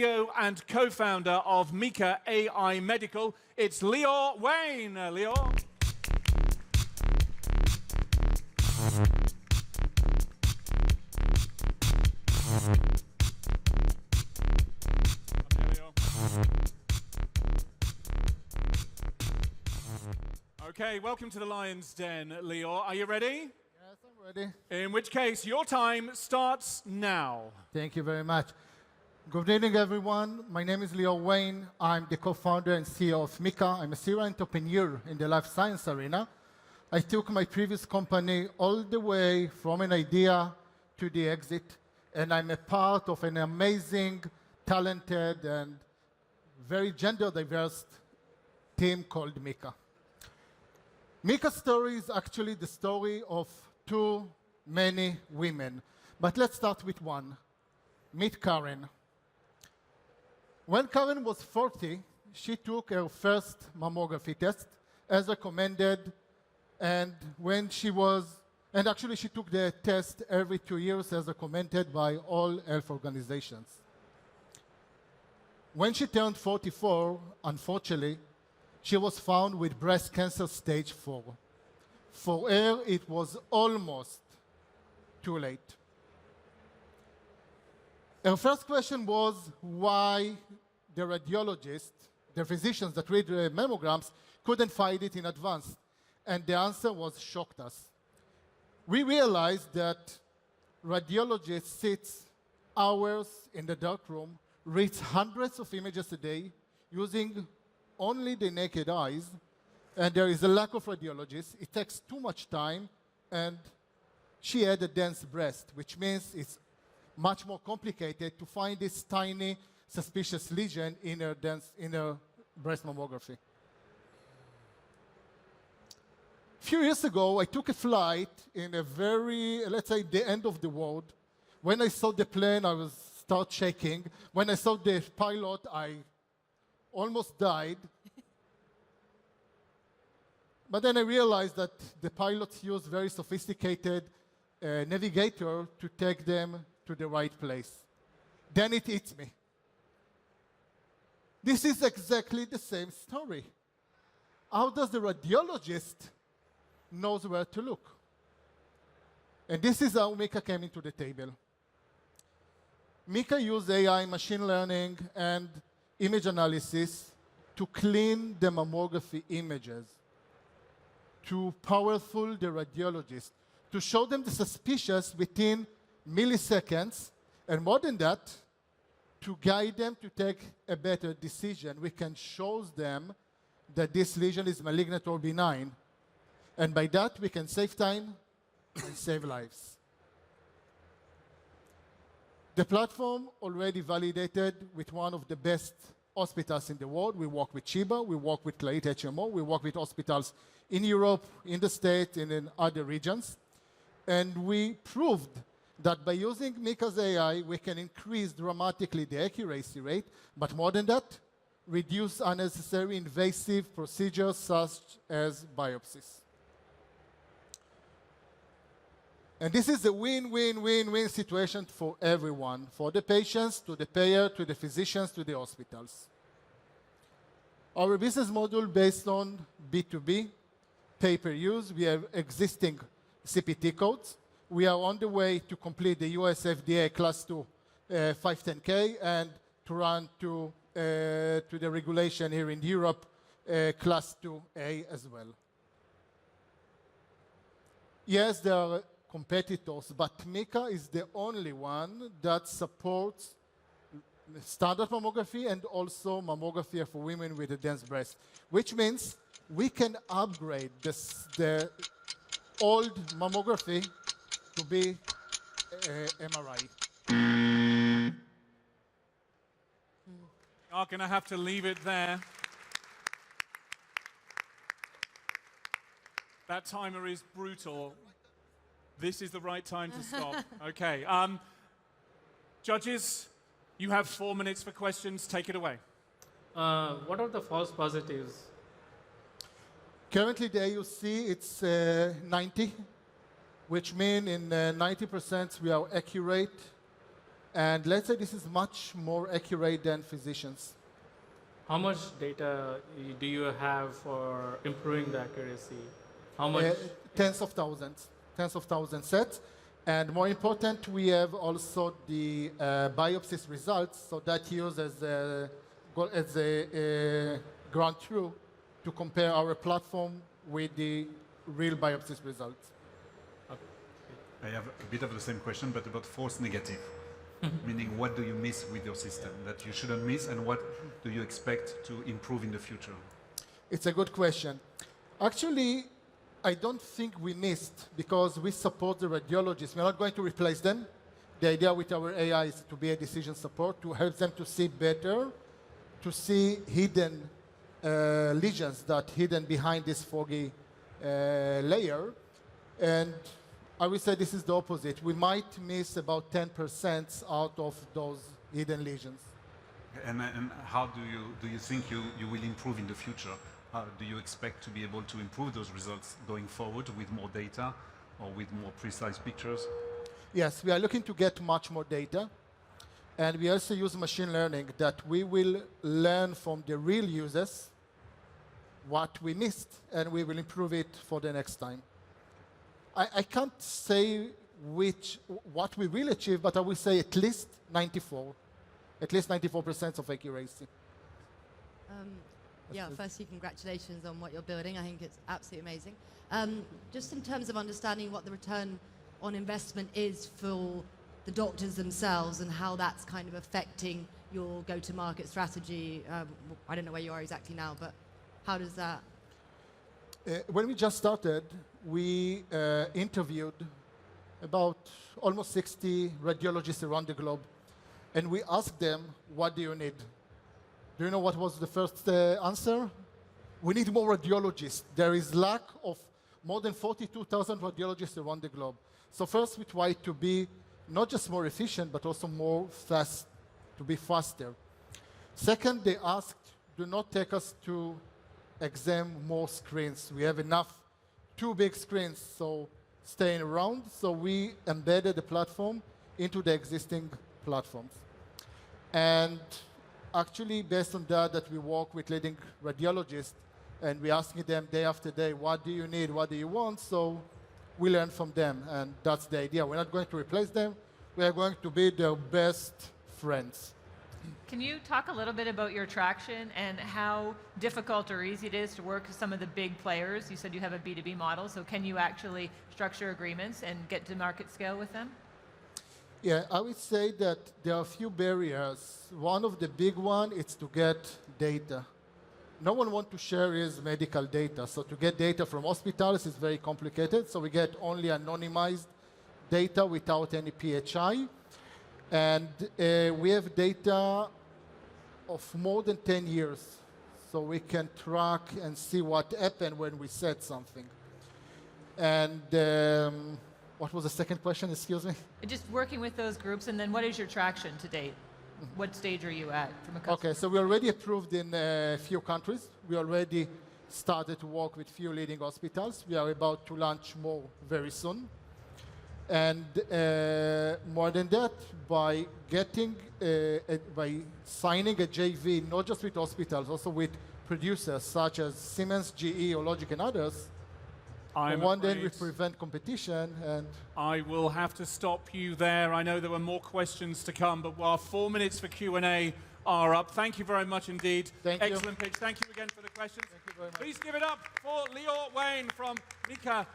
CEO and co-founder of MICA AI Medical. It's Leo Wayne. Leo. Okay, welcome to the Lion's Den, Leo. Are you ready? Yes, I'm ready. In which case, your time starts now. Thank you very much. Good evening, everyone. My name is Leo Wayne. I'm the co-founder and CEO of MICA. I'm a serial entrepreneur in the life science arena. I took my previous company all the way from an idea to the exit, and I'm a part of an amazing, talented, and very gender-diverse team called MICA. MICA's story is actually the story of too many women. But let's start with one. Meet Karen. When Karen was 40, she took her first mammography test as recommended, and actually she took the test every 2 years as recommended by all health organizations. When she turned 44, unfortunately, she was found with breast cancer stage 4. For her, it was almost too late. Her first question was why the radiologists, the physicians that read mammograms, couldn't find it in advance. And the answer was shocked us. We realized that radiologists sit hours in the dark room, read hundreds of images a day, using only the naked eyes, and there is a lack of radiologists. It takes too much time, and she had a dense breast, which means it's much more complicated to find this tiny suspicious lesion in her breast mammography. A few years ago, I took a flight in a very, let's say, the end of the world. When I saw the plane, I was start shaking. When I saw the pilot, I almost died. But then I realized that the pilots use very sophisticated navigator to take them to the right place. Then it hits me. This is exactly the same story. How does the radiologist knows where to look? And this is how MICA came into the table. MICA used AI, machine learning, and image analysis to clean the mammography images, to powerful the radiologist, to show them the suspicious within milliseconds, and more than that, to guide them to take a better decision. We can show them that this lesion is malignant or benign, and by that we can save time and save lives. The platform already validated with one of the best hospitals in the world. We work with Chiba, we work with Clarit HMO, we work with hospitals in Europe, in the States, and in other regions. And we proved that by using MICA's AI, we can increase dramatically the accuracy rate, but more than that, reduce unnecessary invasive procedures such as biopsies. And this is a win-win-win-win situation for everyone, for the patients, to the payer, to the physicians, to the hospitals. Our business model based on B2B, pay-per-use. We have existing CPT codes. We are on the way to complete the US FDA Class 2 510K and to run to the regulation here in Europe, Class 2A as well. Yes, there are competitors, but MICA is the only one that supports standard mammography and also mammography for women with a dense breast, which means we can upgrade the old mammography to be MRI. I'm going to have to leave it there. That timer is brutal. This is the right time to stop. Okay. Judges, you have 4 minutes for questions. Take it away. What are the false positives? Currently, the AUC, it's 90, which means in 90% we are accurate. And let's say this is much more accurate than physicians. How much data do you have for improving the accuracy? How much? Tens of thousands sets. And more important, we have also the biopsies results, so that used as a ground truth to compare our platform with the real biopsies results. I have a bit of the same question, but about false negative. Meaning, what do you miss with your system that you shouldn't miss, and what do you expect to improve in the future? It's a good question. Actually, I don't think we missed, because we support the radiologists. We're not going to replace them. The idea with our AI is to be a decision support, to help them to see better, to see hidden lesions that hidden behind this foggy layer. And I would say this is the opposite. We might miss about 10% out of those hidden lesions. And how do you think you will improve in the future? How do you expect to be able to improve those results going forward with more data or with more precise pictures? Yes, we are looking to get much more data. And we also use machine learning that we will learn from the real users what we missed, and we will improve it for the next time. I can't say what we will achieve, but I will say at least 94% of accuracy. Yeah, firstly, congratulations on what you're building. I think it's absolutely amazing. Just in terms of understanding what the return on investment is for the doctors themselves and how that's kind of affecting your go-to-market strategy. I don't know where you are exactly now, but how does that? When we just started, we interviewed about almost 60 radiologists around the globe. And we asked them, what do you need? Do you know what was the first answer? We need more radiologists. There is lack of more than 42,000 radiologists around the globe. So first, we tried to be not just more efficient, but also to be faster. Second, they asked, do not take us to exam more screens. We have enough, 2 big screens, so staying around. So we embedded the platform into the existing platforms. And actually, based on that we work with leading radiologists, and we're asking them day after day, what do you need, what do you want? So we learn from them, and that's the idea. We're not going to replace them. We are going to be their best friends. Can you talk a little bit about your traction and how difficult or easy it is to work with some of the big players? You said you have a B2B model, so can you actually structure agreements and get to market scale with them? Yeah, I would say that there are a few barriers. One of the big ones is to get data. No one wants to share his medical data, so to get data from hospitals is very complicated, so we get only anonymized data without any PHI. And we have data of more than 10 years, so we can track and see what happened when we said something. And what was the second question, excuse me? Just working with those groups, and then what is your traction to date? What stage are you at from a customer? Okay, so we already approved in a few countries. We already started to work with few leading hospitals. We are about to launch more very soon. And more than that, by signing a JV, not just with hospitals, also with producers such as Siemens, GE, or Logic, and others, one day we prevent competition. And I will have to stop you there. I know there were more questions to come, but our 4 minutes for Q&A are up. Thank you very much indeed. Thank you. Excellent pitch. Thank you again for the questions. Thank you very much. Please give it up for Lior Wayne from MICA